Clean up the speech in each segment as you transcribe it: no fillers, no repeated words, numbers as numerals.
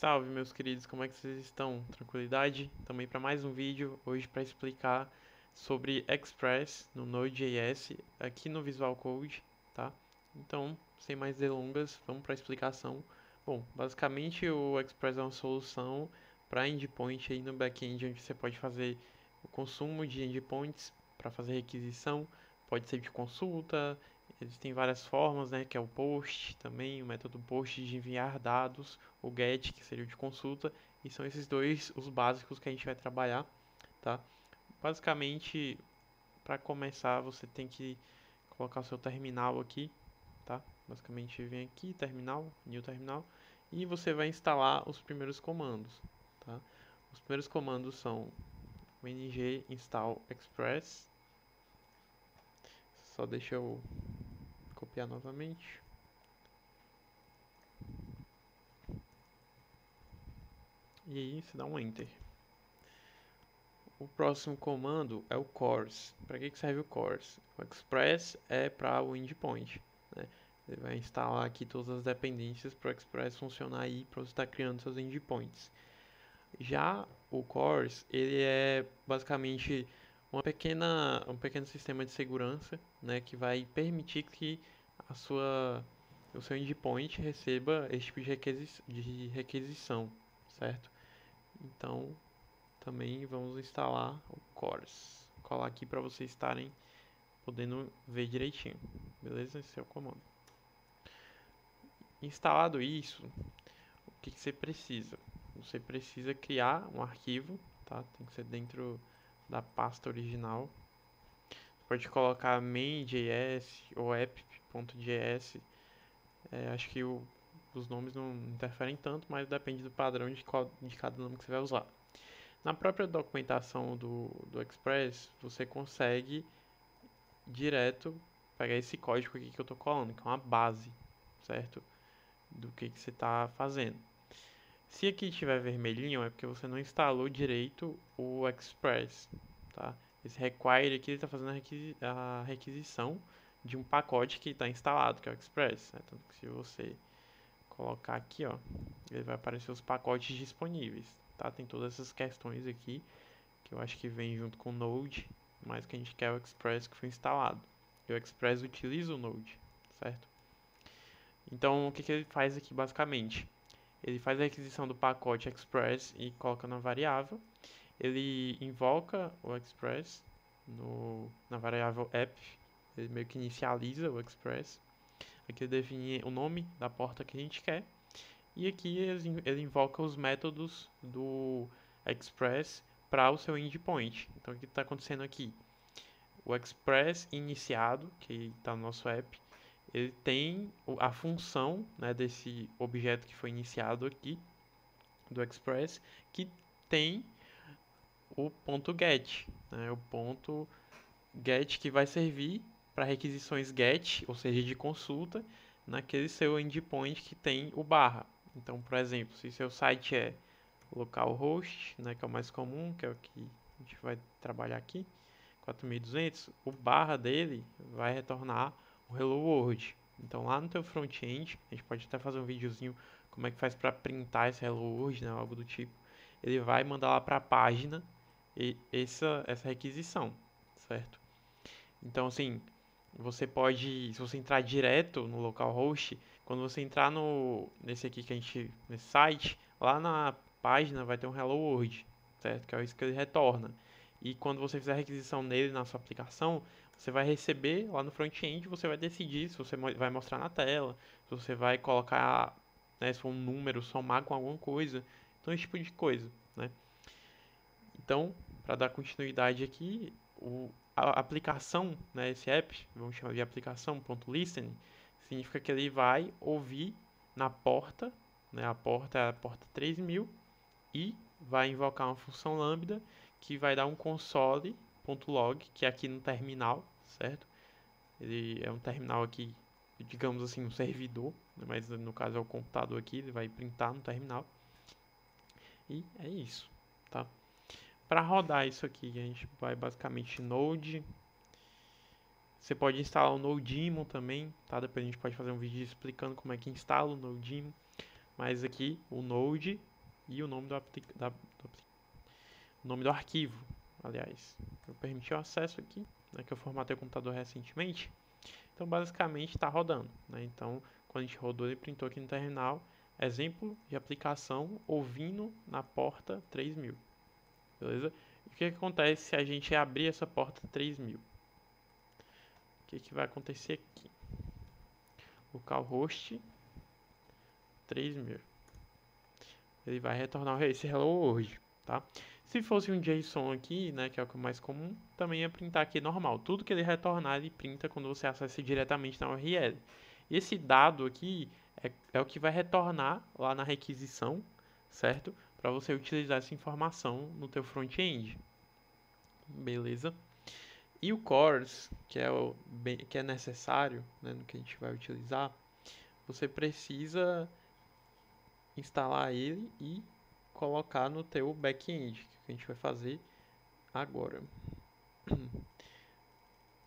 Salve, meus queridos, como é que vocês estão? Tranquilidade? Também para mais um vídeo, hoje para explicar sobre Express no Node.js aqui no Visual Code, tá? Então, sem mais delongas, vamos para a explicação. Bom, basicamente o Express é uma solução para endpoint aí no back-end, onde você pode fazer o consumo de endpoints para fazer requisição, pode ser de consulta. Existem várias formas, né, que é o POST também, o método POST de enviar dados, o GET, que seria o de consulta, e são esses dois os básicos que a gente vai trabalhar, tá? Basicamente, para começar, você tem que colocar o seu terminal aqui, tá? Basicamente, vem aqui, terminal, new terminal, e você vai instalar os primeiros comandos, tá? Os primeiros comandos são o ng install express. Só deixa eu copiar novamente. E aí você dá um enter. O próximo comando é o CORS. Para que serve o CORS? O Express é para o endpoint, né? Ele vai instalar aqui todas as dependências para o Express funcionar aí para você estar criando seus endpoints. Já o CORS, ele é basicamente um pequeno sistema de segurança, né, que vai permitir que o seu endpoint receba esse tipo de requisição, certo? Então, também vamos instalar o CORS. Vou colar aqui para vocês estarem podendo ver direitinho, beleza? Esse é o comando. Instalado isso, o que você precisa? Você precisa criar um arquivo, tá? Tem que ser dentro da pasta original. Você pode colocar main.js ou app.js. Acho que os nomes não interferem tanto, mas depende do padrão de cada nome que você vai usar. Na própria documentação do Express, você consegue direto pegar esse código aqui que eu estou colando, que é uma base, certo? Do que você está fazendo. Se aqui estiver vermelhinho, é porque você não instalou direito o Express, tá? Esse require aqui está fazendo a requisição de um pacote que está instalado, que é o Express. Né? Tanto que se você colocar aqui, ó, ele vai aparecer os pacotes disponíveis, tá? Tem todas essas questões aqui, que eu acho que vem junto com o Node, mas que a gente quer o Express que foi instalado. E o Express utiliza o Node, certo? Então, o que ele faz aqui basicamente? Ele faz a requisição do pacote Express e coloca na variável. Ele invoca o Express na variável app. Ele meio que inicializa o Express. Aqui ele define o nome da porta que a gente quer. E aqui ele invoca os métodos do Express para o seu endpoint. Então, o que está acontecendo aqui? O Express iniciado, que está no nosso app, ele tem a função, né, desse objeto que foi iniciado aqui, do Express, que tem o ponto get, né, o ponto get que vai servir para requisições get, ou seja, de consulta, naquele seu endpoint que tem o barra. Então, por exemplo, se seu site é localhost, né, que é o mais comum, que é o que a gente vai trabalhar aqui, 4200, o barra dele vai retornar o Hello World. Então lá no teu front-end, a gente pode até fazer um videozinho como é que faz para printar esse Hello World, né, algo do tipo. Ele vai mandar lá para a página essa requisição, certo? Então assim, você pode, se você entrar direto no localhost, quando você entrar nesse aqui que a gente, nesse site, lá na página vai ter um Hello World, certo? Que é isso que ele retorna. E quando você fizer a requisição nele na sua aplicação, você vai receber lá no front-end, você vai decidir se você vai mostrar na tela, se você vai colocar, né, se for um número, somar com alguma coisa, então esse tipo de coisa, né? Então, para dar continuidade aqui, a aplicação, né, esse app, vamos chamar de aplicação.listen, significa que ele vai ouvir na porta, né, a porta é a porta 3000, e vai invocar uma função lambda que vai dar um console.log, que é aqui no terminal, certo? Ele é um terminal aqui, digamos assim, um servidor, né, mas no caso é o computador aqui, ele vai printar no terminal. E é isso, tá? Para rodar isso aqui, a gente vai basicamente Node. Você pode instalar o Nodemon também, tá? Depois a gente pode fazer um vídeo explicando como é que instala o Nodemon. Mas aqui o Node e o nome nome do arquivo, aliás. Eu permiti o acesso aqui, né, que eu formatei o computador recentemente. Então, basicamente, está rodando, né? Então, quando a gente rodou, ele printou aqui no terminal, exemplo de aplicação ouvindo na porta 3000, beleza? E o que acontece se a gente abrir essa porta 3000? O que vai acontecer aqui? Localhost 3000. Ele vai retornar esse Hello World, tá? Se fosse um JSON aqui, né, que é o que é mais comum, também ia printar aqui normal. Tudo que ele retornar, ele printa quando você acessa diretamente na URL. E esse dado aqui é o que vai retornar lá na requisição, certo? Para você utilizar essa informação no teu front-end. Beleza? E o CORS, que é necessário, né, no que a gente vai utilizar, você precisa instalar ele e colocar no teu back-end, que a gente vai fazer agora.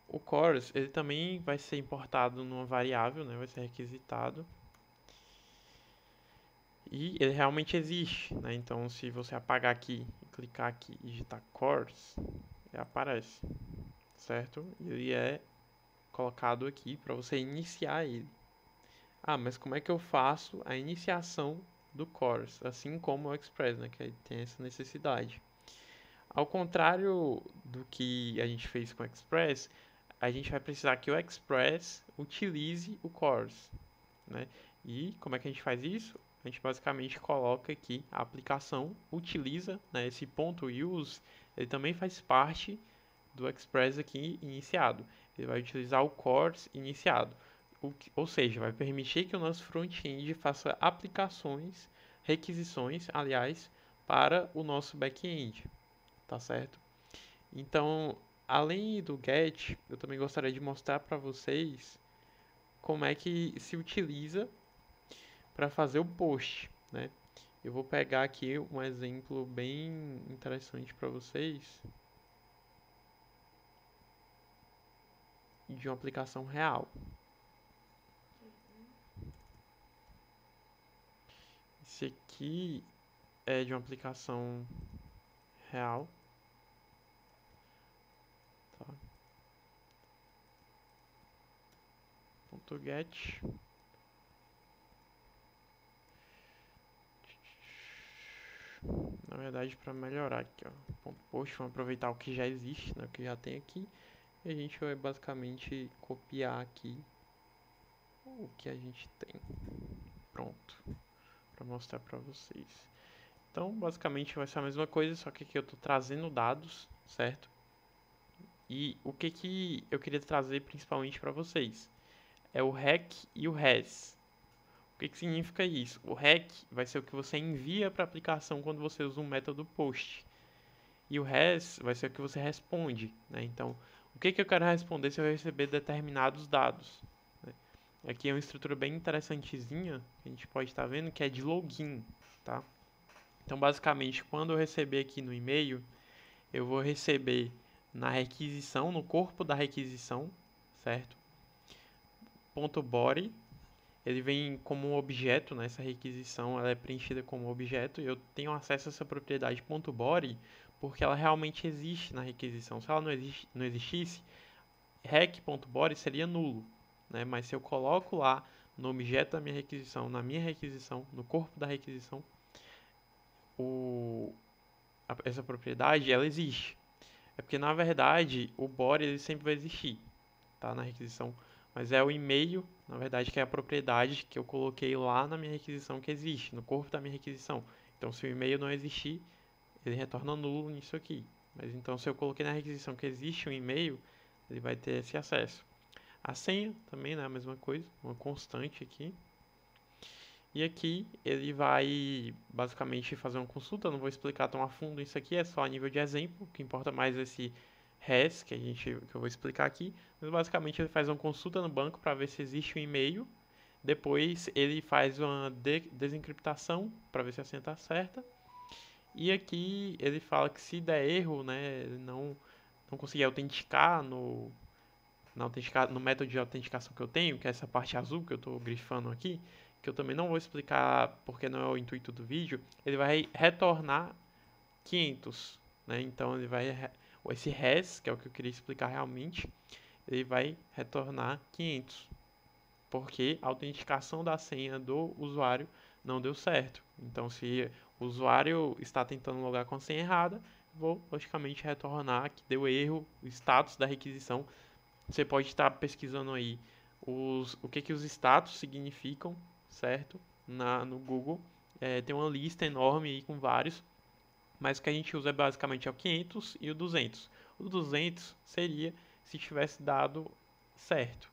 O CORS, ele também vai ser importado numa variável, né, vai ser requisitado. E ele realmente existe, né? Então, se você apagar aqui, clicar aqui e digitar CORS, ele aparece, certo? E ele é colocado aqui para você iniciar ele. Ah, mas como é que eu faço a iniciação do CORS, assim como o Express, né, que tem essa necessidade? Ao contrário do que a gente fez com o Express, a gente vai precisar que o Express utilize o CORS, né? E como é que a gente faz isso? A gente basicamente coloca aqui a aplicação utiliza, né, esse ponto use, ele também faz parte do Express aqui iniciado. Ele vai utilizar o CORS iniciado, ou seja, vai permitir que o nosso front-end faça aplicações, requisições, aliás, para o nosso back-end, tá certo? Então, além do get, eu também gostaria de mostrar para vocês como é que se utiliza para fazer o post, né? Eu vou pegar aqui um exemplo bem interessante para vocês de uma aplicação real. Esse aqui é de uma aplicação real, tá? .get na verdade, para melhorar aqui, ó, ponto post, vamos aproveitar o que já existe, né, o que já tem aqui, e a gente vai basicamente copiar aqui o que a gente tem. Pronto, para mostrar para vocês. Então, basicamente vai ser a mesma coisa, só que aqui eu estou trazendo dados, certo? E o que eu queria trazer principalmente para vocês é o REC e o RES. O que significa isso? O REC vai ser o que você envia para a aplicação quando você usa um método POST. E o RES vai ser o que você responde, né? Então, o que eu quero responder se eu receber determinados dados, né? Aqui é uma estrutura bem interessantezinha, que a gente pode estar vendo, que é de login, tá? Então, basicamente, quando eu receber aqui no e-mail, eu vou receber na requisição, no corpo da requisição, certo? .body, ele vem como um objeto, né? Essa requisição ela é preenchida como objeto e eu tenho acesso a essa propriedade .body porque ela realmente existe na requisição. Se ela não existisse, rec.body seria nulo, né? Mas se eu coloco lá no objeto da minha requisição, na minha requisição, no corpo da requisição, essa propriedade ela existe. É porque na verdade o body ele sempre vai existir, tá? Na requisição, mas é o e-mail, na verdade, que é a propriedade que eu coloquei lá na minha requisição que existe, no corpo da minha requisição. Então, se o e-mail não existir, ele retorna nulo nisso aqui. Mas então, se eu coloquei na requisição que existe um e-mail, ele vai ter esse acesso. A senha também, né, a mesma coisa, uma constante aqui. E aqui ele vai basicamente fazer uma consulta, não vou explicar tão a fundo isso aqui, é só a nível de exemplo, o que importa mais é esse RES que eu vou explicar aqui, mas basicamente ele faz uma consulta no banco para ver se existe um e-mail, depois ele faz uma desencriptação para ver se a senha está certa, e aqui ele fala que se der erro, né, ele não conseguir autenticar no método de autenticação que eu tenho, que é essa parte azul que eu estou grifando aqui, que eu também não vou explicar porque não é o intuito do vídeo, ele vai retornar 500, né? Então ele vai esse res, que é o que eu queria explicar realmente, ele vai retornar 500, porque a autenticação da senha do usuário não deu certo. Então, se o usuário está tentando logar com a senha errada, vou logicamente retornar que deu erro, o status da requisição. Você pode estar pesquisando aí o que os status significam, certo? No Google. Tem uma lista enorme aí com vários, mas o que a gente usa basicamente é o 500 e o 200. O 200 seria se tivesse dado certo,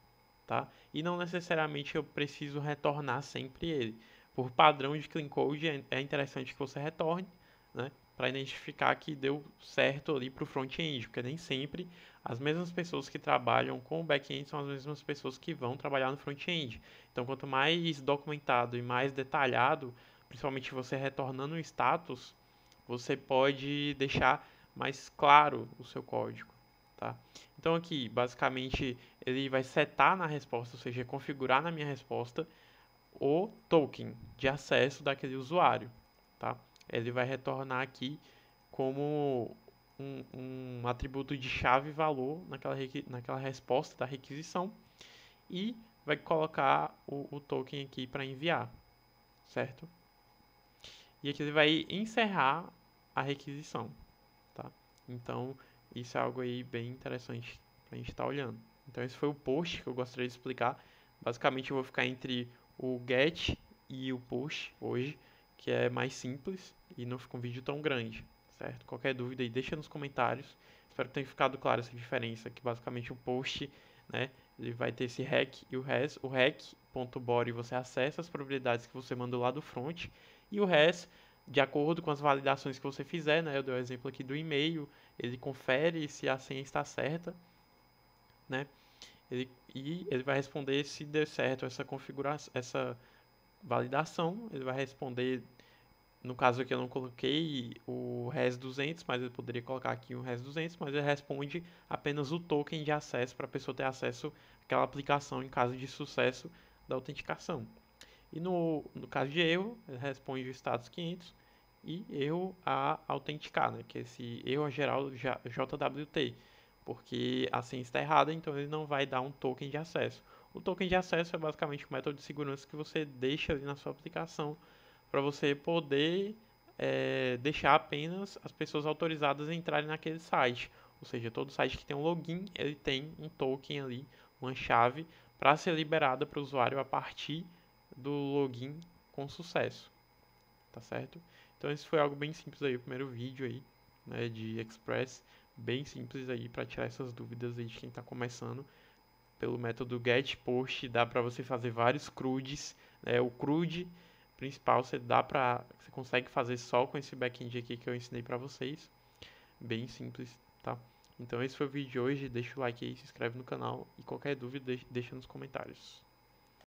tá? E não necessariamente eu preciso retornar sempre ele. Por padrão de clean code é interessante que você retorne, né? Para identificar que deu certo ali para o front-end, porque nem sempre as mesmas pessoas que trabalham com o back-end são as mesmas pessoas que vão trabalhar no front-end. Então, quanto mais documentado e mais detalhado, principalmente você retornando o status, você pode deixar mais claro o seu código, tá? Então aqui, basicamente, ele vai setar na resposta, ou seja, configurar na minha resposta o token de acesso daquele usuário, tá? Ele vai retornar aqui como um atributo de chave valor naquela resposta da requisição e vai colocar o token aqui para enviar, certo? E aqui ele vai encerrar a requisição, tá? Então, isso é algo aí bem interessante pra gente estar olhando. Então, esse foi o post que eu gostaria de explicar. Basicamente, eu vou ficar entre o get e o push hoje, que é mais simples e não fica um vídeo tão grande, certo? Qualquer dúvida aí, deixa nos comentários. Espero que tenha ficado claro essa diferença, que basicamente o post, né, ele vai ter esse rec e o res. O rec.body você acessa as propriedades que você mandou lá do front, e o res, de acordo com as validações que você fizer, né? Eu dei o exemplo aqui do e-mail, ele confere se a senha está certa, né? Ele vai responder se deu certo essa configuração, essa validação. Ele vai responder, no caso aqui eu não coloquei o res 200, mas eu poderia colocar aqui o res 200, mas ele responde apenas o token de acesso para a pessoa ter acesso àquela aplicação em caso de sucesso da autenticação. E no caso de erro, ele responde o status 500 e erro a autenticar, né? Que é esse erro geral JWT, porque a senha está errada, então ele não vai dar um token de acesso. O token de acesso é basicamente um método de segurança que você deixa ali na sua aplicação para você poder deixar apenas as pessoas autorizadas a entrarem naquele site. Ou seja, todo site que tem um login, ele tem um token ali, uma chave, para ser liberada para o usuário a partir do login com sucesso, tá certo? Então esse foi algo bem simples aí, o primeiro vídeo aí, né, de Express, bem simples aí para tirar essas dúvidas aí de quem está começando. Pelo método get post dá para você fazer vários CRUDs, né? O CRUD principal você consegue fazer só com esse backend aqui que eu ensinei para vocês, bem simples, tá? Então esse foi o vídeo de hoje, deixa o like aí, se inscreve no canal e qualquer dúvida deixa nos comentários.